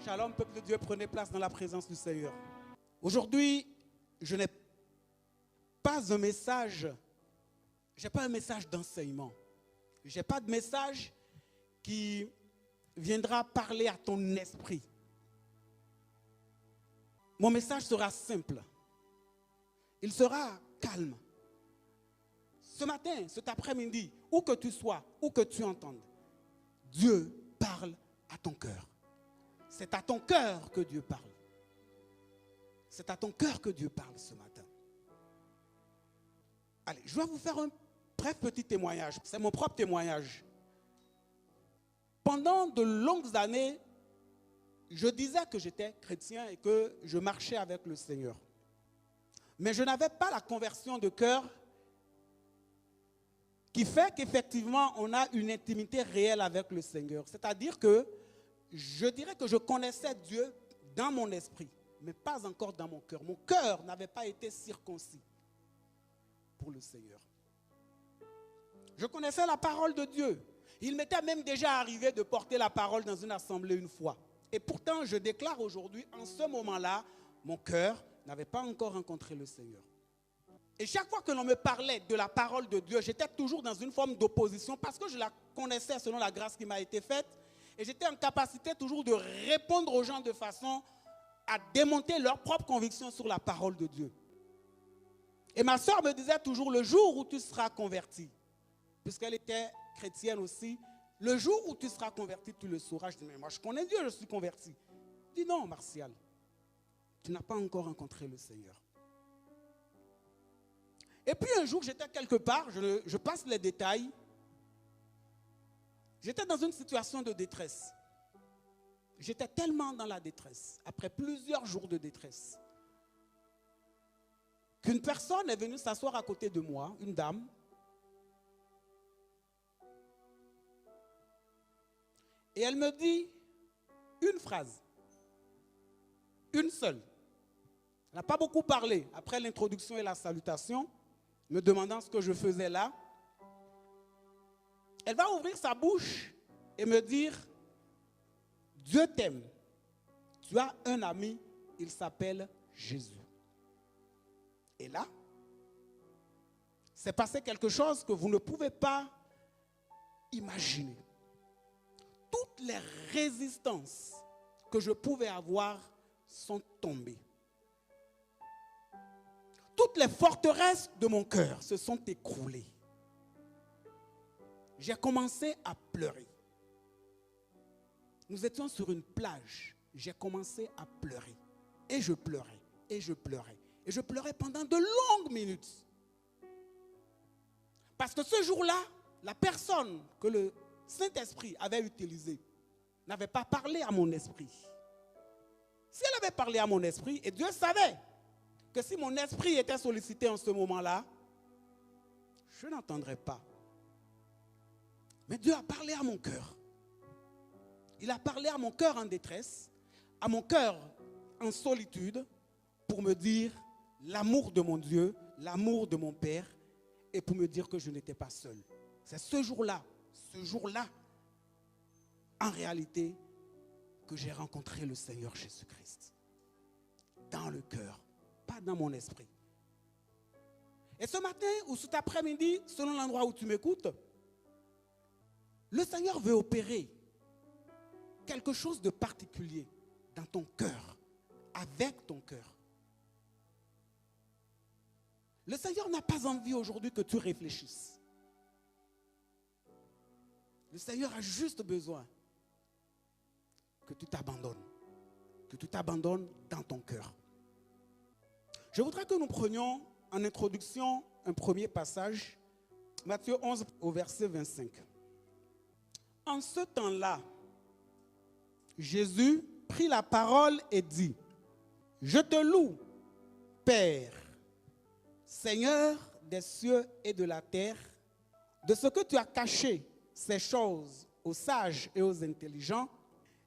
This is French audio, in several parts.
Shalom, peuple de Dieu, prenez place dans la présence du Seigneur. Aujourd'hui, je n'ai pas un message, je n'ai pas un message d'enseignement. Je n'ai pas de message qui viendra parler à ton esprit. Mon message sera simple. Il sera calme. Ce matin, cet après-midi, où que tu sois, où que tu entendes, Dieu parle à ton cœur. C'est à ton cœur que Dieu parle. C'est à ton cœur que Dieu parle ce matin. Allez, je vais vous faire un bref petit témoignage. C'est mon propre témoignage. Pendant de longues années, je disais que j'étais chrétien et que je marchais avec le Seigneur. Mais je n'avais pas la conversion de cœur qui fait qu'effectivement, on a une intimité réelle avec le Seigneur. C'est-à-dire que je dirais que je connaissais Dieu dans mon esprit, mais pas encore dans mon cœur. Mon cœur n'avait pas été circoncis pour le Seigneur. Je connaissais la parole de Dieu. Il m'était même déjà arrivé de porter la parole dans une assemblée une fois. Et pourtant, je déclare aujourd'hui, en ce moment-là, mon cœur n'avait pas encore rencontré le Seigneur. Et chaque fois que l'on me parlait de la parole de Dieu, j'étais toujours dans une forme d'opposition parce que je la connaissais selon la grâce qui m'a été faite. Et j'étais en capacité toujours de répondre aux gens de façon à démonter leurs propres convictions sur la parole de Dieu. Et ma soeur me disait toujours, le jour où tu seras converti, puisqu'elle était chrétienne aussi, le jour où tu seras converti, tu le sauras. Je dis, mais moi je connais Dieu, je suis converti. Je dis, non, Martial, tu n'as pas encore rencontré le Seigneur. Et puis un jour, j'étais quelque part, je passe les détails. J'étais dans une situation de détresse. J'étais tellement dans la détresse, après plusieurs jours de détresse, qu'une personne est venue s'asseoir à côté de moi, une dame. Et elle me dit une phrase, une seule. Elle n'a pas beaucoup parlé après l'introduction et la salutation, me demandant ce que je faisais là. Elle va ouvrir sa bouche et me dire, Dieu t'aime. Tu as un ami, il s'appelle Jésus. Et là, c'est passé quelque chose que vous ne pouvez pas imaginer. Toutes les résistances que je pouvais avoir sont tombées. Toutes les forteresses de mon cœur se sont écroulées. J'ai commencé à pleurer. Nous étions sur une plage. J'ai commencé à pleurer. Et je pleurais. Et je pleurais. Et je pleurais pendant de longues minutes. Parce que ce jour-là, la personne que le Saint-Esprit avait utilisée n'avait pas parlé à mon esprit. Si elle avait parlé à mon esprit, et Dieu savait que si mon esprit était sollicité en ce moment-là, je n'entendrais pas. Mais Dieu a parlé à mon cœur. Il a parlé à mon cœur en détresse, à mon cœur en solitude, pour me dire l'amour de mon Dieu, l'amour de mon Père, et pour me dire que je n'étais pas seul. C'est ce jour-là, en réalité, que j'ai rencontré le Seigneur Jésus-Christ. Dans le cœur, pas dans mon esprit. Et ce matin ou cet après-midi, selon l'endroit où tu m'écoutes, le Seigneur veut opérer quelque chose de particulier dans ton cœur, avec ton cœur. Le Seigneur n'a pas envie aujourd'hui que tu réfléchisses. Le Seigneur a juste besoin que tu t'abandonnes dans ton cœur. Je voudrais que nous prenions en introduction un premier passage, Matthieu 11 au verset 25. En ce temps-là, Jésus prit la parole et dit, « Je te loue, Père, Seigneur des cieux et de la terre, de ce que tu as caché ces choses aux sages et aux intelligents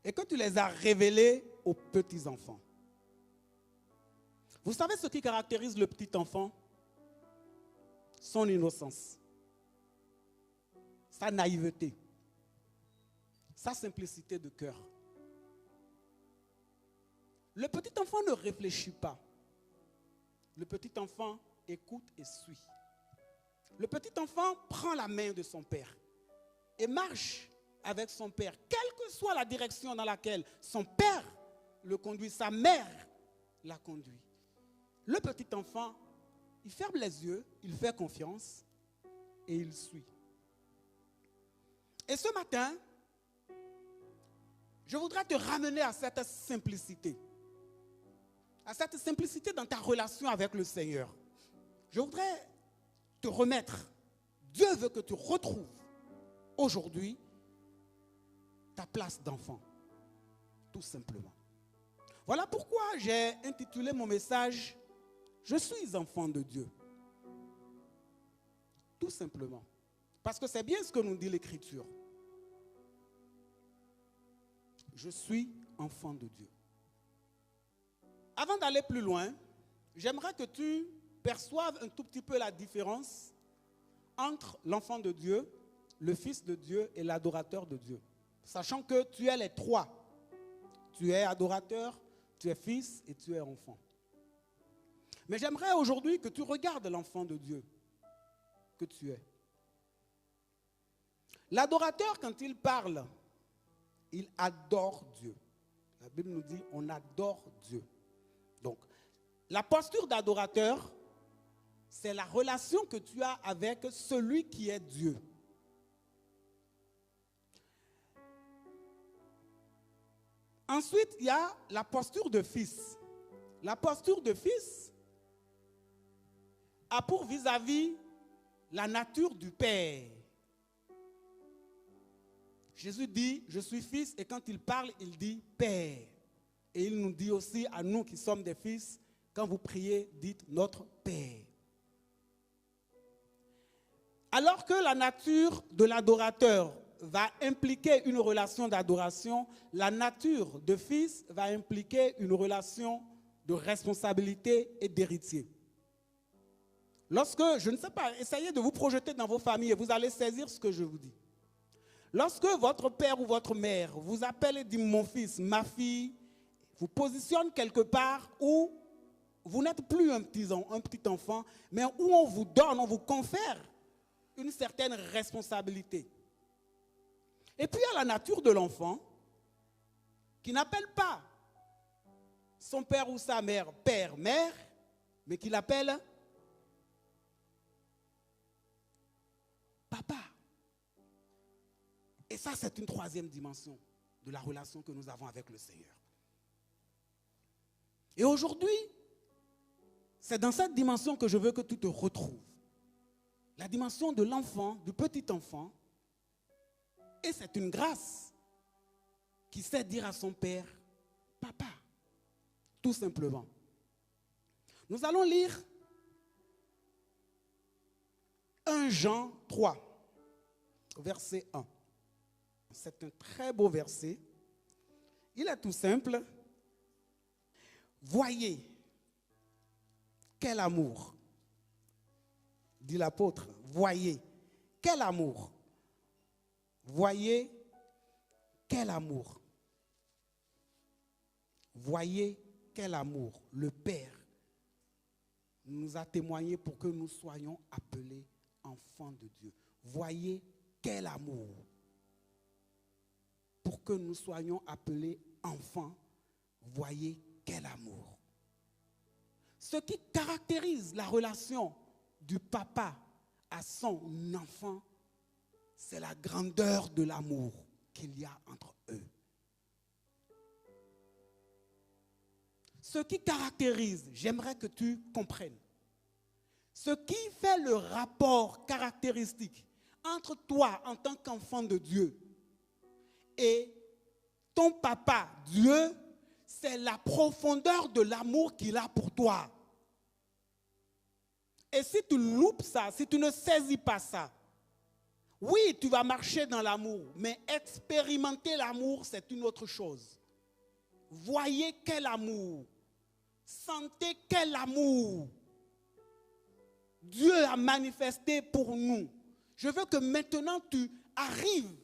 et que tu les as révélées aux petits enfants. » Vous savez ce qui caractérise le petit enfant? Son innocence, sa naïveté, sa simplicité de cœur. Le petit enfant ne réfléchit pas. Le petit enfant écoute et suit. Le petit enfant prend la main de son père et marche avec son père, quelle que soit la direction dans laquelle son père le conduit, sa mère la conduit. Le petit enfant, il ferme les yeux, il fait confiance et il suit. Et ce matin, je voudrais te ramener à cette simplicité. À cette simplicité dans ta relation avec le Seigneur. Je voudrais te remettre. Dieu veut que tu retrouves aujourd'hui ta place d'enfant. Tout simplement. Voilà pourquoi j'ai intitulé mon message « Je suis enfant de Dieu ». Tout simplement. Parce que c'est bien ce que nous dit l'Écriture. Je suis enfant de Dieu. Avant d'aller plus loin, j'aimerais que tu perçoives un tout petit peu la différence entre l'enfant de Dieu, le fils de Dieu et l'adorateur de Dieu. Sachant que tu es les trois. Tu es adorateur, tu es fils et tu es enfant. Mais j'aimerais aujourd'hui que tu regardes l'enfant de Dieu que tu es. L'adorateur, quand il parle, il adore Dieu. La Bible nous dit on adore Dieu. Donc, la posture d'adorateur, c'est la relation que tu as avec celui qui est Dieu. Ensuite, il y a la posture de fils. La posture de fils a pour vis-à-vis la nature du Père. Jésus dit, je suis fils, et quand il parle, il dit Père. Et il nous dit aussi à nous qui sommes des fils, quand vous priez, dites notre Père. Alors que la nature de l'adorateur va impliquer une relation d'adoration, la nature de fils va impliquer une relation de responsabilité et d'héritier. Lorsque, je ne sais pas, essayez de vous projeter dans vos familles et vous allez saisir ce que je vous dis. Lorsque votre père ou votre mère vous appelle et dit mon fils, ma fille, vous positionne quelque part où vous n'êtes plus un petit enfant, mais où on vous donne, on vous confère une certaine responsabilité. Et puis il y a la nature de l'enfant qui n'appelle pas son père ou sa mère père, mère, mais qui l'appelle papa. Et ça, c'est une troisième dimension de la relation que nous avons avec le Seigneur. Et aujourd'hui, c'est dans cette dimension que je veux que tu te retrouves. La dimension de l'enfant, du petit enfant. Et c'est une grâce qui sait dire à son père, papa, tout simplement. Nous allons lire 1 Jean 3, verset 1. C'est un très beau verset. Il est tout simple. Voyez quel amour, dit l'apôtre. Voyez quel amour. Voyez quel amour. Voyez quel amour le Père nous a témoigné pour que nous soyons appelés enfants de Dieu. Voyez quel amour. Pour que nous soyons appelés enfants, voyez quel amour. Ce qui caractérise la relation du papa à son enfant, c'est la grandeur de l'amour qu'il y a entre eux. Ce qui caractérise, j'aimerais que tu comprennes, ce qui fait le rapport caractéristique entre toi en tant qu'enfant de Dieu et ton papa, Dieu, c'est la profondeur de l'amour qu'il a pour toi. Et si tu loupes ça, si tu ne saisis pas ça, oui, tu vas marcher dans l'amour, mais expérimenter l'amour, c'est une autre chose. Voyez quel amour, sentez quel amour Dieu a manifesté pour nous. Je veux que maintenant tu arrives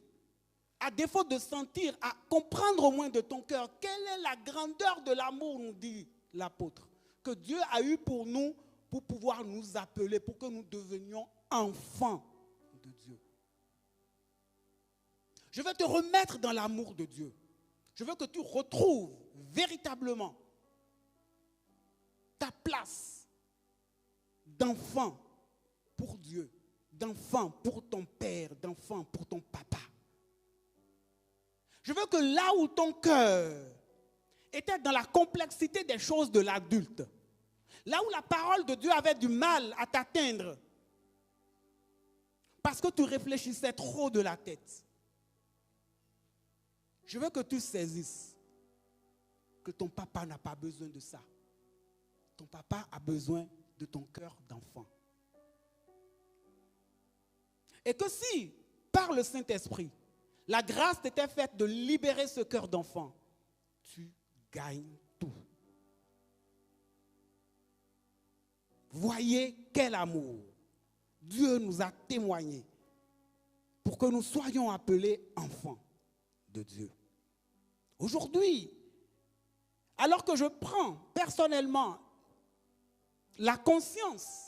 à défaut de sentir, à comprendre au moins de ton cœur, quelle est la grandeur de l'amour, nous dit l'apôtre, que Dieu a eu pour nous, pour pouvoir nous appeler, pour que nous devenions enfants de Dieu. Je veux te remettre dans l'amour de Dieu. Je veux que tu retrouves véritablement ta place d'enfant pour Dieu, d'enfant pour ton père, d'enfant pour ton papa. Je veux que là où ton cœur était dans la complexité des choses de l'adulte, là où la parole de Dieu avait du mal à t'atteindre, parce que tu réfléchissais trop de la tête, je veux que tu saisisses que ton papa n'a pas besoin de ça. Ton papa a besoin de ton cœur d'enfant. Et que si, par le Saint-Esprit, la grâce t'était faite de libérer ce cœur d'enfant, tu gagnes tout. Voyez quel amour Dieu nous a témoigné pour que nous soyons appelés enfants de Dieu. Aujourd'hui, alors que je prends personnellement la conscience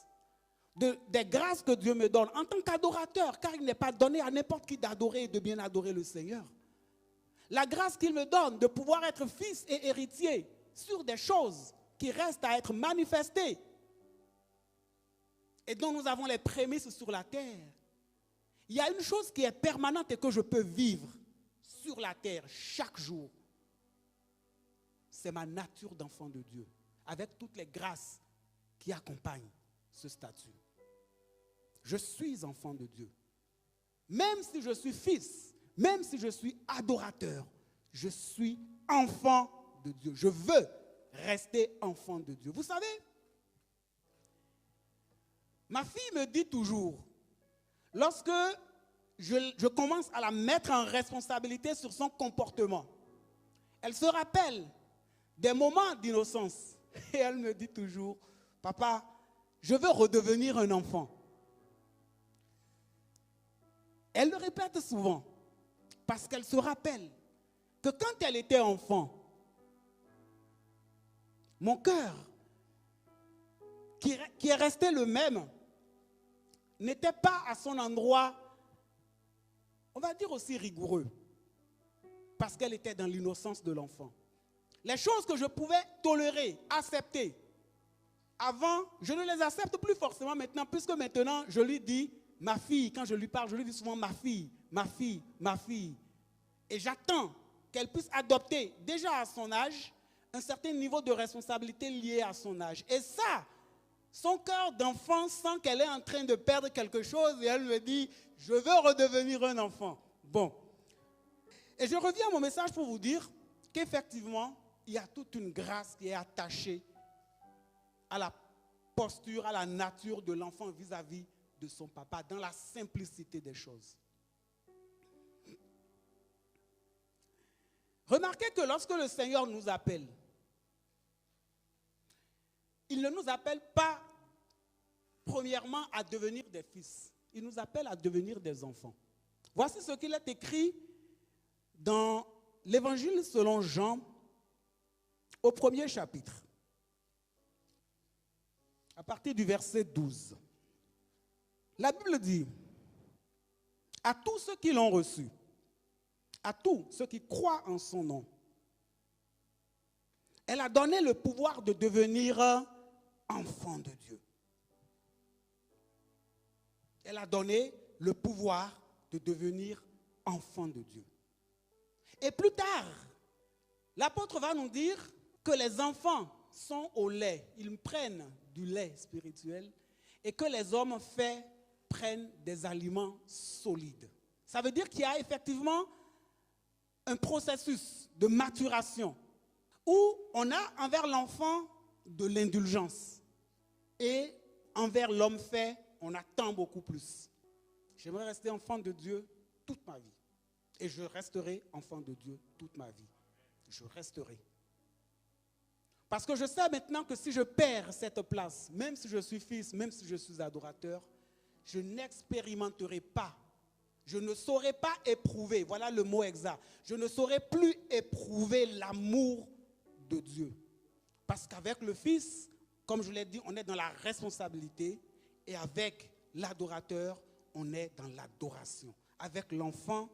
des grâces que Dieu me donne en tant qu'adorateur, car il n'est pas donné à n'importe qui d'adorer et de bien adorer le Seigneur. La grâce qu'il me donne de pouvoir être fils et héritier sur des choses qui restent à être manifestées et dont nous avons les prémices sur la terre. Il y a une chose qui est permanente et que je peux vivre sur la terre chaque jour. C'est ma nature d'enfant de Dieu, avec toutes les grâces qui accompagnent ce statut. Je suis enfant de Dieu. Même si je suis fils, même si je suis adorateur, je suis enfant de Dieu. Je veux rester enfant de Dieu. Vous savez, ma fille me dit toujours, lorsque je commence à la mettre en responsabilité sur son comportement, elle se rappelle des moments d'innocence. Et elle me dit toujours, papa, je veux redevenir un enfant. Elle le répète souvent, parce qu'elle se rappelle que quand elle était enfant, mon cœur, qui est resté le même, n'était pas à son endroit, on va dire aussi rigoureux, parce qu'elle était dans l'innocence de l'enfant. Les choses que je pouvais tolérer, accepter, avant, je ne les accepte plus forcément maintenant, puisque maintenant, je lui dis, ma fille, quand je lui parle, je lui dis souvent ma fille, ma fille, ma fille. Et j'attends qu'elle puisse adopter, déjà à son âge, un certain niveau de responsabilité lié à son âge. Et ça, son cœur d'enfant sent qu'elle est en train de perdre quelque chose et elle me dit, je veux redevenir un enfant. Bon. Et je reviens à mon message pour vous dire qu'effectivement, il y a toute une grâce qui est attachée à la posture, à la nature de l'enfant vis-à-vis de son papa, dans la simplicité des choses. Remarquez que lorsque le Seigneur nous appelle, il ne nous appelle pas premièrement à devenir des fils. Il nous appelle à devenir des enfants. Voici ce qu'il est écrit dans l'Évangile selon Jean, au 1er chapitre, à partir du verset 12. La Bible dit, à tous ceux qui l'ont reçu, à tous ceux qui croient en son nom, elle a donné le pouvoir de devenir enfant de Dieu. Elle a donné le pouvoir de devenir enfant de Dieu. Et plus tard, l'apôtre va nous dire que les enfants sont au lait, ils prennent du lait spirituel, et que les hommes faits prennent des aliments solides. Ça veut dire qu'il y a effectivement un processus de maturation où on a envers l'enfant de l'indulgence et envers l'homme fait, on attend beaucoup plus. J'aimerais rester enfant de Dieu toute ma vie et je resterai enfant de Dieu toute ma vie. Je resterai. Parce que je sais maintenant que si je perds cette place, même si je suis fils, même si je suis adorateur, je n'expérimenterai pas Je ne saurais pas éprouver, voilà le mot exact, je ne saurais plus éprouver l'amour de Dieu. Parce qu'avec le Fils, comme je l'ai dit, on est dans la responsabilité et avec l'adorateur, on est dans l'adoration. Avec l'enfant,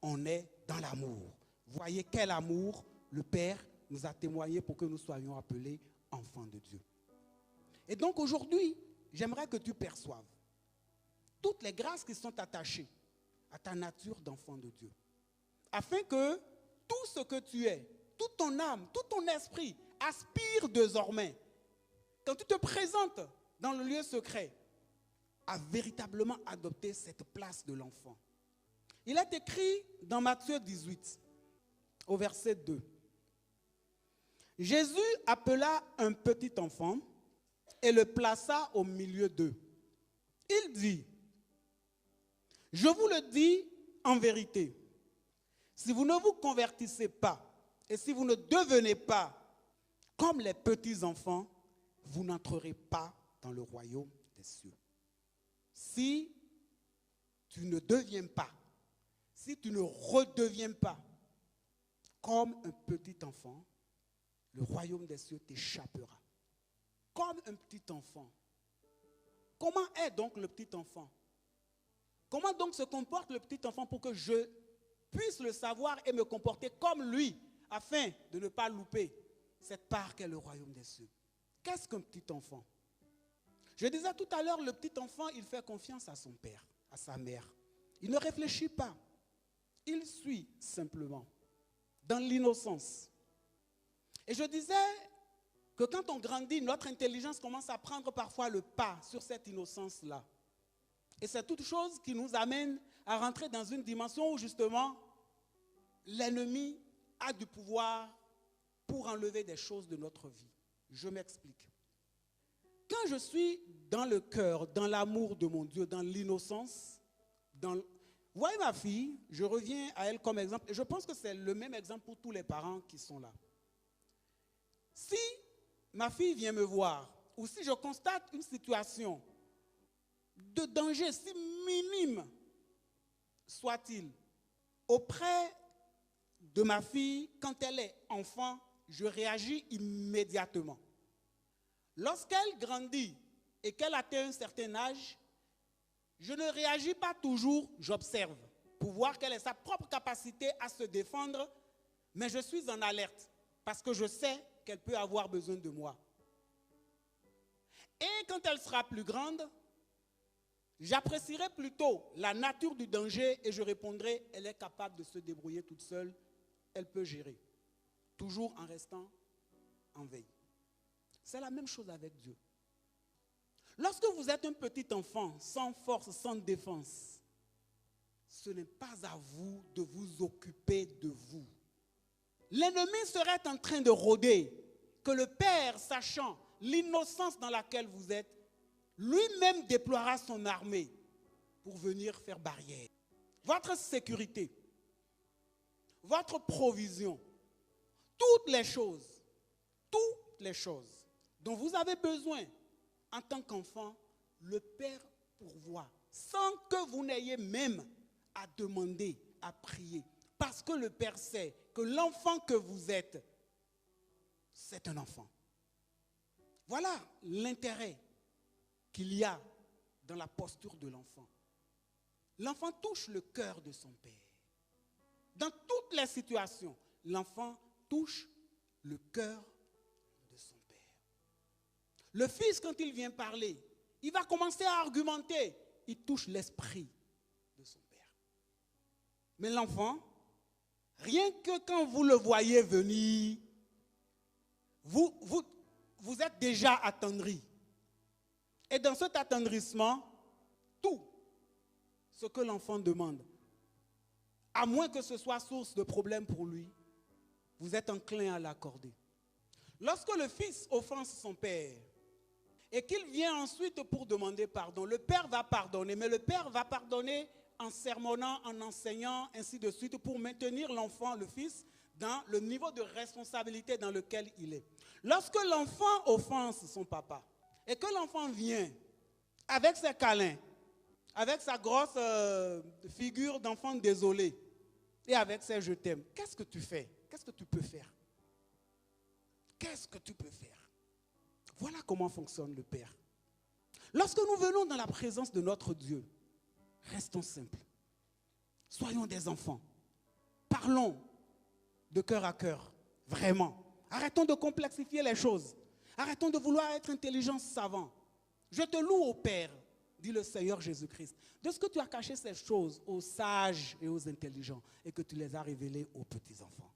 on est dans l'amour. Voyez quel amour le Père nous a témoigné pour que nous soyons appelés enfants de Dieu. Et donc aujourd'hui, j'aimerais que tu perçoives toutes les grâces qui sont attachées à ta nature d'enfant de Dieu. Afin que tout ce que tu es, toute ton âme, tout ton esprit aspire désormais, quand tu te présentes dans le lieu secret, à véritablement adopter cette place de l'enfant. Il est écrit dans Matthieu 18, au verset 2. Jésus appela un petit enfant et le plaça au milieu d'eux. Il dit, je vous le dis en vérité, si vous ne vous convertissez pas et si vous ne devenez pas comme les petits enfants, vous n'entrerez pas dans le royaume des cieux. Si tu ne deviens pas, si tu ne redeviens pas comme un petit enfant, le royaume des cieux t'échappera. Comme un petit enfant. Comment est donc le petit enfant? Comment donc se comporte le petit enfant pour que je puisse le savoir et me comporter comme lui, afin de ne pas louper cette part qu'est le royaume des cieux? Qu'est-ce qu'un petit enfant? Je disais tout à l'heure, le petit enfant, il fait confiance à son père, à sa mère. Il ne réfléchit pas. Il suit simplement, dans l'innocence. Et je disais que quand on grandit, notre intelligence commence à prendre parfois le pas sur cette innocence-là. Et c'est toute chose qui nous amène à rentrer dans une dimension où justement, l'ennemi a du pouvoir pour enlever des choses de notre vie. Je m'explique. Quand je suis dans le cœur, dans l'amour de mon Dieu, dans l'innocence, vous voyez ma fille, je reviens à elle comme exemple, et je pense que c'est le même exemple pour tous les parents qui sont là. Si ma fille vient me voir, ou si je constate une situation de danger, si minime soit-il, auprès de ma fille, quand elle est enfant, je réagis immédiatement. Lorsqu'elle grandit et qu'elle atteint un certain âge, je ne réagis pas toujours, j'observe, pour voir quelle est sa propre capacité à se défendre, mais je suis en alerte, parce que je sais qu'elle peut avoir besoin de moi. Et quand elle sera plus grande, j'apprécierai plutôt la nature du danger et je répondrai, elle est capable de se débrouiller toute seule, elle peut gérer, toujours en restant en veille. C'est la même chose avec Dieu. Lorsque vous êtes un petit enfant, sans force, sans défense, ce n'est pas à vous de vous occuper de vous. L'ennemi serait en train de rôder, que le Père, sachant l'innocence dans laquelle vous êtes, lui-même déploiera son armée pour venir faire barrière. Votre sécurité, votre provision, toutes les choses dont vous avez besoin en tant qu'enfant, le Père pourvoit, sans que vous n'ayez même à demander, à prier. Parce que le Père sait que l'enfant que vous êtes, c'est un enfant. Voilà l'intérêt qu'il y a dans la posture de l'enfant. L'enfant touche le cœur de son Père. Dans toutes les situations, l'enfant touche le cœur de son Père. Le fils, quand il vient parler, il va commencer à argumenter. Il touche l'esprit de son Père. Mais l'enfant, rien que quand vous le voyez venir, vous êtes déjà attendri. Et dans cet attendrissement, tout ce que l'enfant demande, à moins que ce soit source de problème pour lui, vous êtes enclin à l'accorder. Lorsque le fils offense son père et qu'il vient ensuite pour demander pardon, le père va pardonner, mais le père va pardonner en sermonnant, en enseignant, ainsi de suite, pour maintenir l'enfant, le fils, dans le niveau de responsabilité dans lequel il est. Lorsque l'enfant offense son papa et que l'enfant vient avec ses câlins, avec sa grosse figure d'enfant désolé et avec ses je t'aime, qu'est-ce que tu fais? Qu'est-ce que tu peux faire? Qu'est-ce que tu peux faire? Voilà comment fonctionne le Père. Lorsque nous venons dans la présence de notre Dieu, restons simples. Soyons des enfants. Parlons de cœur à cœur, vraiment. Arrêtons de complexifier les choses. Arrêtons de vouloir être intelligents, savants. Je te loue au Père, dit le Seigneur Jésus-Christ, de ce que tu as caché ces choses aux sages et aux intelligents et que tu les as révélées aux petits-enfants.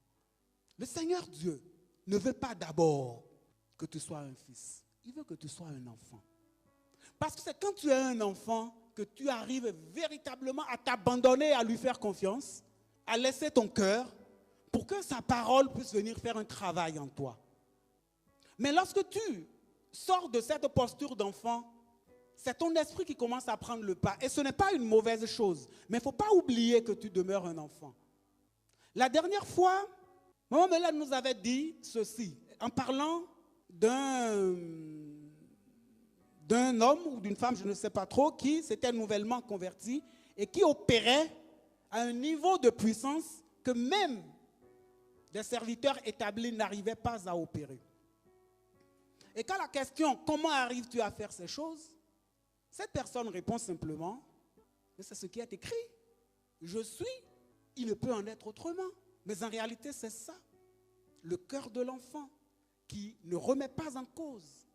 Le Seigneur Dieu ne veut pas d'abord que tu sois un fils. Il veut que tu sois un enfant. Parce que c'est quand tu es un enfant que tu arrives véritablement à t'abandonner, à lui faire confiance, à laisser ton cœur pour que sa parole puisse venir faire un travail en toi. Mais lorsque tu sors de cette posture d'enfant, c'est ton esprit qui commence à prendre le pas. Et ce n'est pas une mauvaise chose. Mais il ne faut pas oublier que tu demeures un enfant. La dernière fois, Maman Mélène nous avait dit ceci, en parlant d'un homme ou d'une femme, je ne sais pas trop, qui s'était nouvellement converti et qui opérait à un niveau de puissance que même des serviteurs établis n'arrivaient pas à opérer. Et quand la question, comment arrives-tu à faire ces choses? Cette personne répond simplement, mais c'est ce qui est écrit. Je suis, il ne peut en être autrement. Mais en réalité, c'est ça. Le cœur de l'enfant qui ne remet pas en cause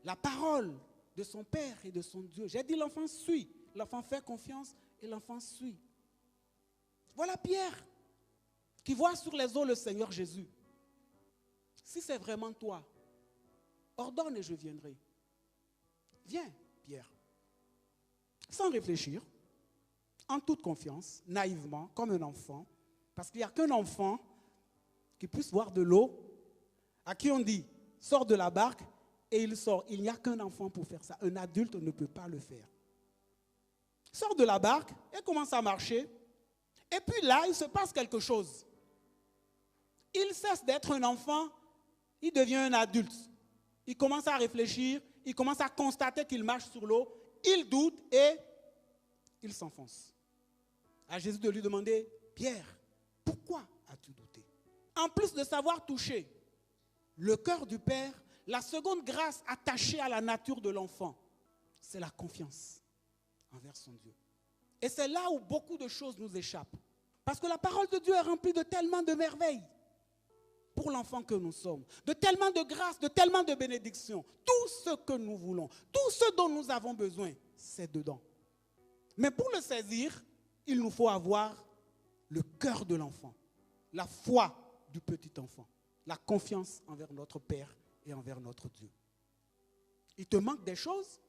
la parole de son Père et de son Dieu. J'ai dit l'enfant suit, l'enfant fait confiance et l'enfant suit. Voilà Pierre qui voit sur les eaux le Seigneur Jésus. Si c'est vraiment toi, ordonne et je viendrai. Viens, Pierre. Sans réfléchir, en toute confiance, naïvement, comme un enfant, parce qu'il n'y a qu'un enfant qui puisse voir de l'eau, à qui on dit, sors de la barque, et il sort. Il n'y a qu'un enfant pour faire ça. Un adulte ne peut pas le faire. Sort de la barque et commence à marcher. Et puis là, il se passe quelque chose. Il cesse d'être un enfant, il devient un adulte. Il commence à réfléchir, il commence à constater qu'il marche sur l'eau, il doute et il s'enfonce. À Jésus de lui demander, Pierre, pourquoi as-tu douté? En plus de savoir toucher le cœur du Père, la seconde grâce attachée à la nature de l'enfant, c'est la confiance envers son Dieu. Et c'est là où beaucoup de choses nous échappent. Parce que la parole de Dieu est remplie de tellement de merveilles pour l'enfant que nous sommes, de tellement de grâce, de tellement de bénédictions. Tout ce que nous voulons, tout ce dont nous avons besoin, c'est dedans. Mais pour le saisir, il nous faut avoir le cœur de l'enfant, la foi du petit enfant, la confiance envers notre Père et envers notre Dieu. Il te manque des choses,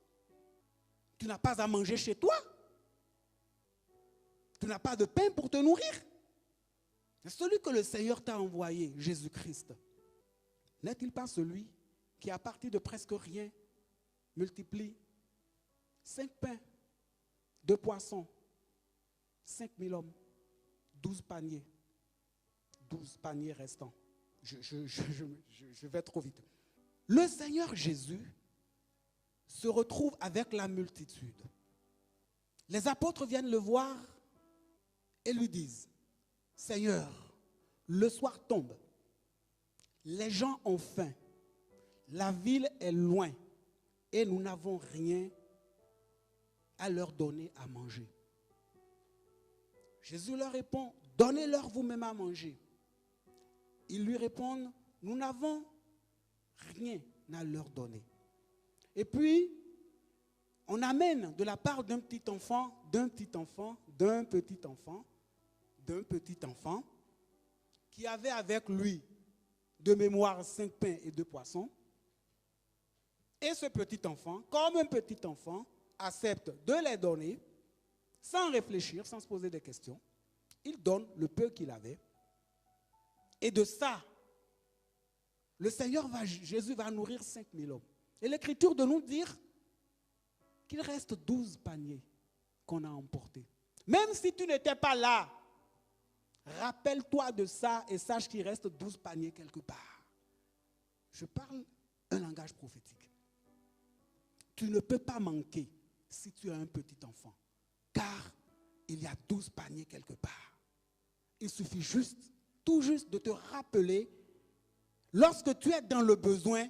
tu n'as pas à manger chez toi, tu n'as pas de pain pour te nourrir. C'est celui que le Seigneur t'a envoyé, Jésus-Christ. N'est-il pas celui qui, à partir de presque rien, multiplie 5 pains, 2 poissons, 5000 hommes, 12 paniers restants. Je vais trop vite. Le Seigneur Jésus se retrouve avec la multitude. Les apôtres viennent le voir et lui disent, Seigneur, le soir tombe, les gens ont faim, la ville est loin et nous n'avons rien à leur donner à manger. Jésus leur répond, donnez-leur vous-même à manger. Ils lui répondent, nous n'avons rien à leur donner. Et puis, on amène de la part d'un petit enfant, qui avait avec lui de mémoire 5 pains et 2 poissons. Et ce petit enfant, comme un petit enfant, accepte de les donner sans réfléchir, sans se poser des questions. Il donne le peu qu'il avait. Et de ça, Jésus va nourrir 5000 hommes. Et l'Écriture de nous dire qu'il reste 12 paniers qu'on a emportés. Même si tu n'étais pas là, rappelle-toi de ça et sache qu'il reste 12 paniers quelque part. Je parle un langage prophétique. Tu ne peux pas manquer si tu es un petit enfant. car il y a 12 paniers quelque part. Il suffit juste, tout juste de te rappeler, lorsque tu es dans le besoin,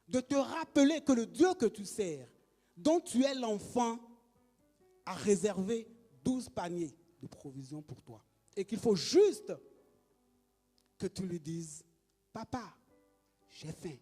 de te rappeler que le Dieu que tu sers, dont tu es l'enfant, a réservé 12 paniers de provisions pour toi. Et qu'il faut juste que tu lui dises, papa, j'ai faim.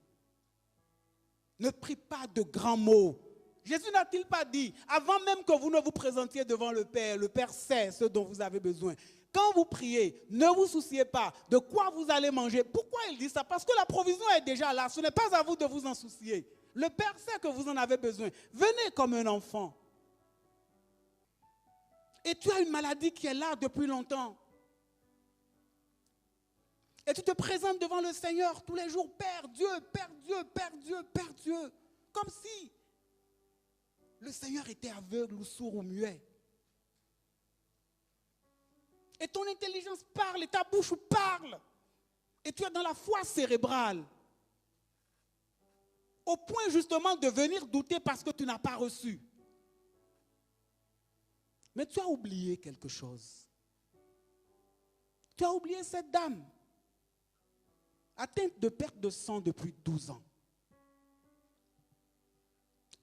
Ne prie pas de grands mots. Jésus n'a-t-il pas dit, avant même que vous ne vous présentiez devant le Père sait ce dont vous avez besoin. Quand vous priez, ne vous souciez pas de quoi vous allez manger. Pourquoi il dit ça? Parce que la provision est déjà là. Ce n'est pas à vous de vous en soucier. Le Père sait que vous en avez besoin. Venez comme un enfant. Et tu as une maladie qui est là depuis longtemps. Et tu te présentes devant le Seigneur tous les jours. Père Dieu, Père Dieu, Père Dieu, Père Dieu. Comme si le Seigneur était aveugle ou sourd ou muet. Et ton intelligence parle et ta bouche parle. Et tu es dans la foi cérébrale. Au point justement de venir douter parce que tu n'as pas reçu. Mais tu as oublié quelque chose. Tu as oublié cette dame atteinte de perte de sang depuis 12 ans.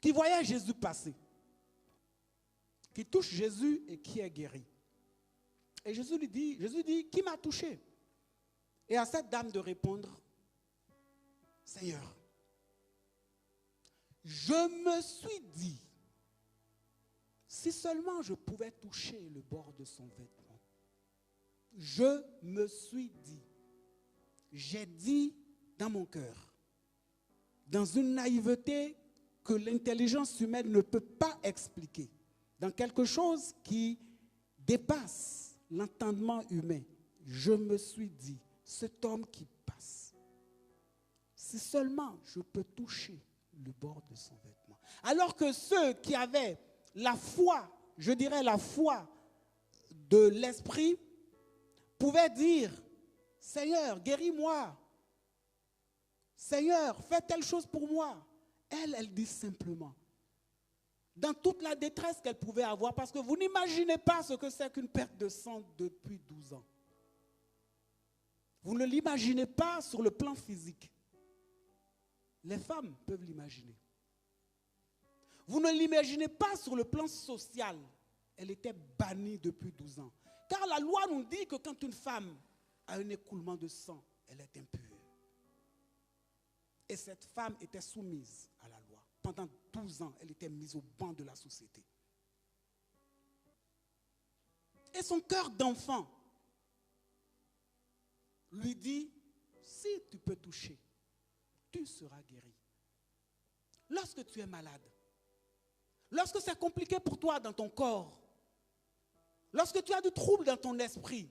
Qui voyait Jésus passer. Qui touche Jésus et qui est guéri. Et Jésus dit, qui m'a touché? Et à cette dame de répondre, Seigneur, je me suis dit, si seulement je pouvais toucher le bord de son vêtement. Je me suis dit, j'ai dit dans mon cœur, dans une naïveté que l'intelligence humaine ne peut pas expliquer, dans quelque chose qui dépasse l'entendement humain, je me suis dit, cet homme qui passe, si seulement je peux toucher le bord de son vêtement. Alors que ceux qui avaient la foi, je dirais la foi de l'esprit, pouvaient dire, Seigneur, guéris-moi. Seigneur, fais telle chose pour moi. Elle dit simplement, dans toute la détresse qu'elle pouvait avoir, parce que vous n'imaginez pas ce que c'est qu'une perte de sang depuis 12 ans. Vous ne l'imaginez pas sur le plan physique. Les femmes peuvent l'imaginer. Vous ne l'imaginez pas sur le plan social. Elle était bannie depuis 12 ans. Car la loi nous dit que quand une femme a un écoulement de sang, elle est impure. Et cette femme était soumise à la loi. Pendant 12 ans, elle était mise au banc de la société. Et son cœur d'enfant lui dit, si tu peux toucher, tu seras guéri. Lorsque tu es malade, lorsque c'est compliqué pour toi dans ton corps, lorsque tu as du trouble dans ton esprit,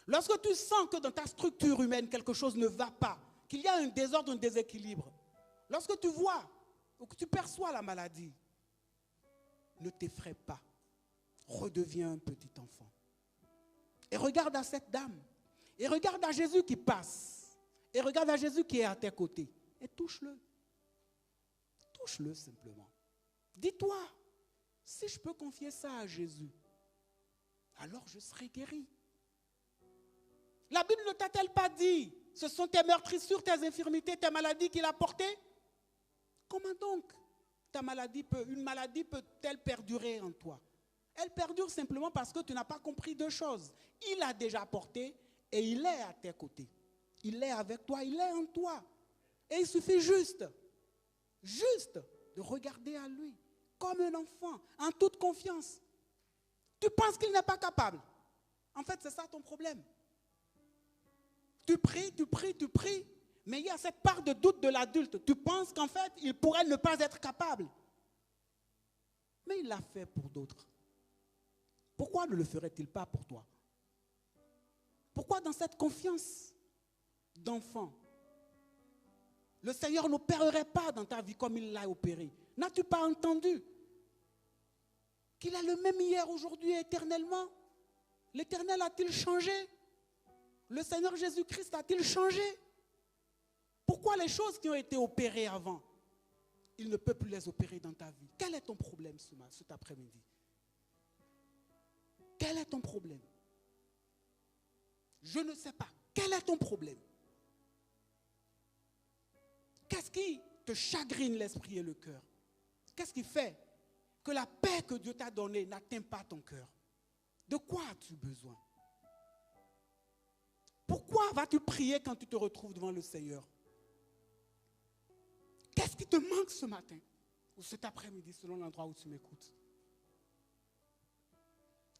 lorsque tu sens que dans ta structure humaine quelque chose ne va pas, qu'il y a un désordre, un déséquilibre, lorsque tu vois ou que tu perçois la maladie, ne t'effraie pas, redeviens un petit enfant. Et regarde à cette dame, et regarde à Jésus qui passe, et regarde à Jésus qui est à tes côtés, et touche-le. Touche-le simplement. Dis-toi, si je peux confier ça à Jésus, alors je serai guéri. La Bible ne t'a-t-elle pas dit, ce sont tes meurtrissures, tes infirmités, tes maladies qu'il a portées? Comment donc une maladie peut-elle perdurer en toi? Elle perdure simplement parce que tu n'as pas compris deux choses. Il a déjà porté et il est à tes côtés. Il est avec toi, il est en toi. Et il suffit juste de regarder à lui, comme un enfant, en toute confiance. Tu penses qu'il n'est pas capable. En fait, c'est ça ton problème. Tu pries, mais il y a cette part de doute de l'adulte. Tu penses qu'en fait, il pourrait ne pas être capable. Mais il l'a fait pour d'autres. Pourquoi ne le ferait-il pas pour toi? Pourquoi dans cette confiance d'enfant, le Seigneur n'opérerait pas dans ta vie comme il l'a opéré? N'as-tu pas entendu qu'il est le même hier, aujourd'hui et éternellement? L'Éternel a-t-il changé? Le Seigneur Jésus-Christ a-t-il changé? Pourquoi les choses qui ont été opérées avant, il ne peut plus les opérer dans ta vie? Quel est ton problème cet après-midi? Quel est ton problème? Je ne sais pas. Quel est ton problème? Qu'est-ce qui te chagrine l'esprit et le cœur? Qu'est-ce qui fait que la paix que Dieu t'a donnée n'atteint pas ton cœur? De quoi as-tu besoin? Pourquoi vas-tu prier quand tu te retrouves devant le Seigneur? Qu'est-ce qui te manque ce matin ou cet après-midi selon l'endroit où tu m'écoutes?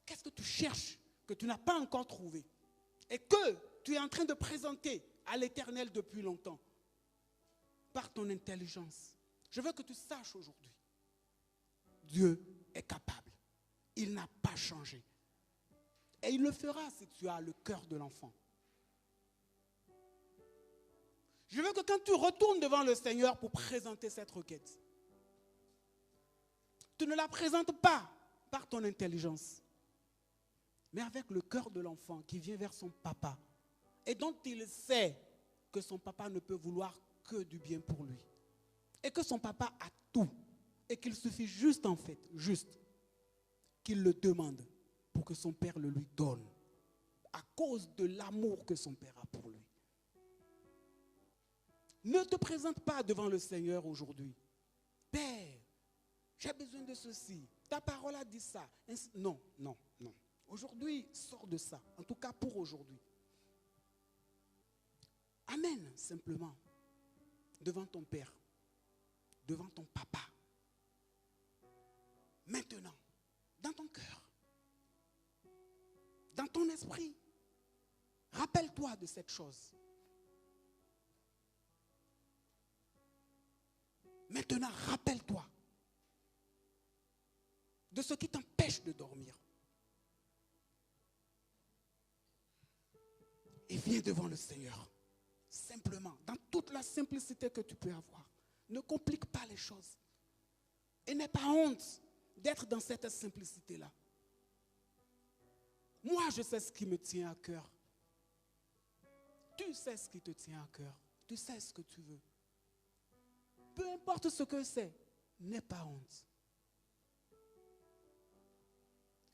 Qu'est-ce que tu cherches que tu n'as pas encore trouvé et que tu es en train de présenter à l'Éternel depuis longtemps par ton intelligence? Je veux que tu saches aujourd'hui, Dieu est capable. Il n'a pas changé. Et il le fera si tu as le cœur de l'enfant. Je veux que quand tu retournes devant le Seigneur pour présenter cette requête, tu ne la présentes pas par ton intelligence, mais avec le cœur de l'enfant qui vient vers son papa et dont il sait que son papa ne peut vouloir que du bien pour lui. Et que son papa a tout. Et qu'il suffit juste qu'il le demande pour que son père le lui donne. À cause de l'amour que son père a pour lui. Ne te présente pas devant le Seigneur aujourd'hui. Père, j'ai besoin de ceci. Ta parole a dit ça. Non, non, non. Aujourd'hui, sors de ça. En tout cas pour aujourd'hui. Amène simplement devant ton père, devant ton papa. Maintenant, dans ton cœur, dans ton esprit, rappelle-toi de cette chose. Maintenant, rappelle-toi de ce qui t'empêche de dormir. Et viens devant le Seigneur. Simplement, dans toute la simplicité que tu peux avoir. Ne complique pas les choses. Et n'aie pas honte d'être dans cette simplicité-là. Moi, je sais ce qui me tient à cœur. Tu sais ce qui te tient à cœur. Tu sais ce que tu veux. Peu importe ce que c'est, n'aie pas honte.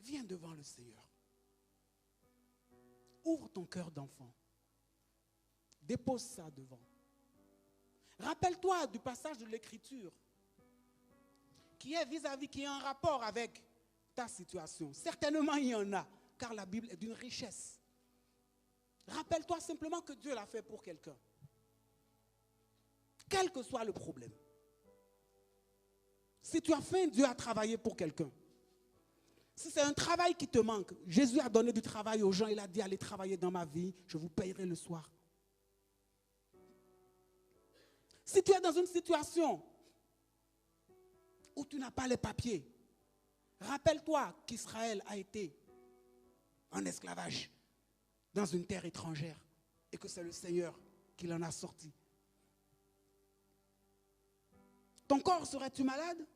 Viens devant le Seigneur. Ouvre ton cœur d'enfant. Dépose ça devant. Rappelle-toi du passage de l'Écriture qui est vis-à-vis, qui est en rapport avec ta situation. Certainement, il y en a, car la Bible est d'une richesse. Rappelle-toi simplement que Dieu l'a fait pour quelqu'un. Quel que soit le problème. Si tu as faim, Dieu a travaillé pour quelqu'un. Si c'est un travail qui te manque, Jésus a donné du travail aux gens. Il a dit, allez travailler dans ma vie, je vous payerai le soir. Si tu es dans une situation où tu n'as pas les papiers, rappelle-toi qu'Israël a été en esclavage dans une terre étrangère et que c'est le Seigneur qui l'en a sorti. Ton corps serait-tu malade?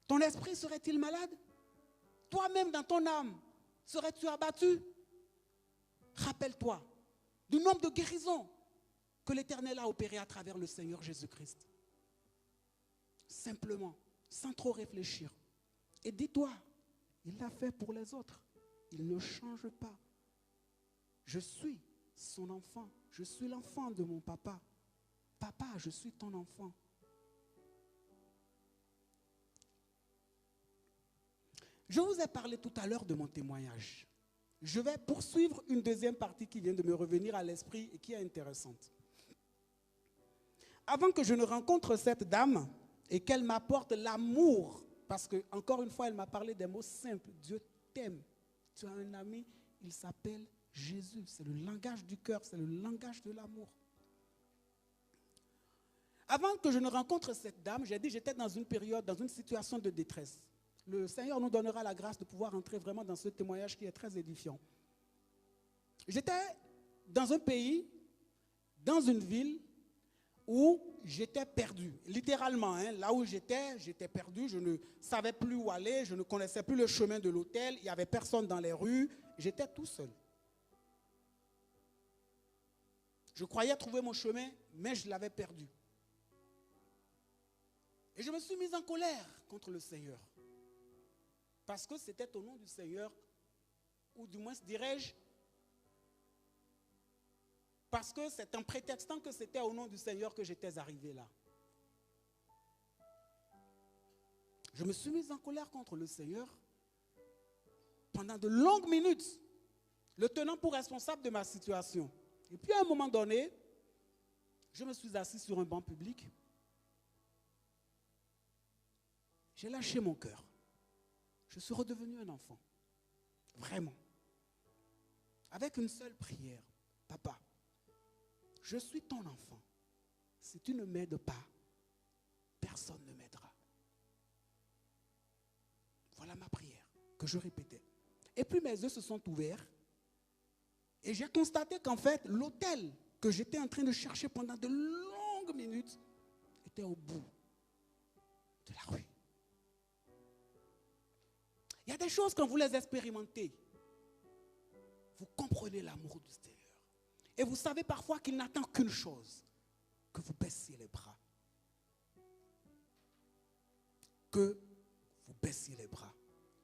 Ton esprit serait-il malade? Toi-même dans ton âme, serais-tu abattu? Rappelle-toi du nombre de guérisons que l'Éternel a opéré à travers le Seigneur Jésus-Christ. Simplement, sans trop réfléchir. Et dis-toi, il l'a fait pour les autres. Il ne change pas. Je suis son enfant. Je suis l'enfant de mon papa. Papa, je suis ton enfant. Je vous ai parlé tout à l'heure de mon témoignage. Je vais poursuivre une deuxième partie qui vient de me revenir à l'esprit et qui est intéressante. Avant que je ne rencontre cette dame et qu'elle m'apporte l'amour, parce que, encore une fois, elle m'a parlé des mots simples. Dieu t'aime. Tu as un ami, il s'appelle Jésus. C'est le langage du cœur, c'est le langage de l'amour. Avant que je ne rencontre cette dame, j'ai dit que j'étais dans une période, dans une situation de détresse. Le Seigneur nous donnera la grâce de pouvoir entrer vraiment dans ce témoignage qui est très édifiant. J'étais dans un pays, dans une ville, où j'étais perdu, littéralement, hein, là où j'étais perdu, je ne savais plus où aller, je ne connaissais plus le chemin de l'hôtel, il n'y avait personne dans les rues, j'étais tout seul. Je croyais trouver mon chemin, mais je l'avais perdu. Et je me suis mis en colère contre le Seigneur, parce que c'était au nom du Seigneur ou du moins dirais-je, parce que c'est en prétextant que c'était au nom du Seigneur que j'étais arrivé là. Je me suis mis en colère contre le Seigneur pendant de longues minutes, le tenant pour responsable de ma situation. Et puis à un moment donné, je me suis assis sur un banc public. J'ai lâché mon cœur. Je suis redevenu un enfant. Vraiment. Avec une seule prière. Papa, je suis ton enfant. Si tu ne m'aides pas, personne ne m'aidera. Voilà ma prière que je répétais. Et puis mes yeux se sont ouverts. Et j'ai constaté qu'en fait, l'autel que j'étais en train de chercher pendant de longues minutes était au bout de la rue. Il y a des choses, quand vous les expérimentez, vous comprenez l'amour du Seigneur. Et vous savez parfois qu'il n'attend qu'une chose, que vous baissiez les bras. Que vous baissiez les bras,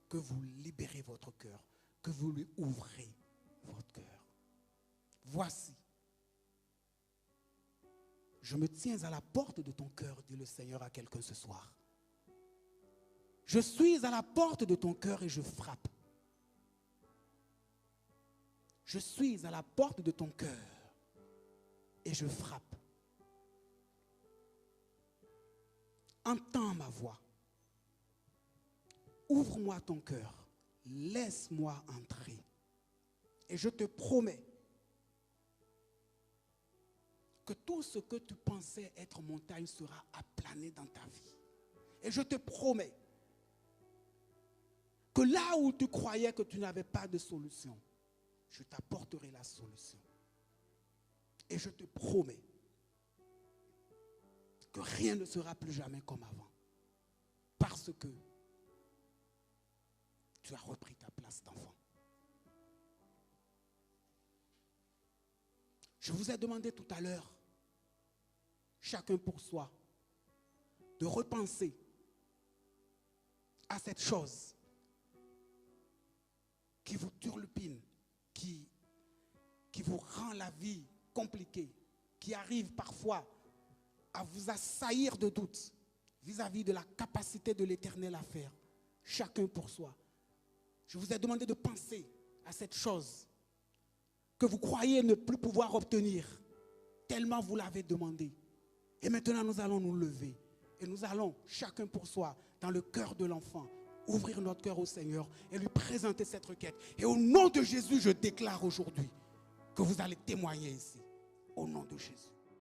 que vous libérez votre cœur, que vous lui ouvrez votre cœur. Voici, je me tiens à la porte de ton cœur, dit le Seigneur à quelqu'un ce soir. Je suis à la porte de ton cœur et je frappe. Je suis à la porte de ton cœur et je frappe. Entends ma voix. Ouvre-moi ton cœur. Laisse-moi entrer. Et je te promets que tout ce que tu pensais être montagne sera aplané dans ta vie. Et je te promets que là où tu croyais que tu n'avais pas de solution, je t'apporterai la solution. Et je te promets que rien ne sera plus jamais comme avant. Parce que tu as repris ta place d'enfant. Je vous ai demandé tout à l'heure, chacun pour soi, de repenser à cette chose qui vous turlupine, qui vous rend la vie compliquée, qui arrive parfois à vous assaillir de doutes vis-à-vis de la capacité de l'Éternel à faire, chacun pour soi. Je vous ai demandé de penser à cette chose que vous croyez ne plus pouvoir obtenir, tellement vous l'avez demandé. Et maintenant, nous allons nous lever et nous allons, chacun pour soi, dans le cœur de l'enfant, ouvrir notre cœur au Seigneur et lui présenter cette requête. Et au nom de Jésus, je déclare aujourd'hui que vous allez témoigner ici. Au nom de Jésus.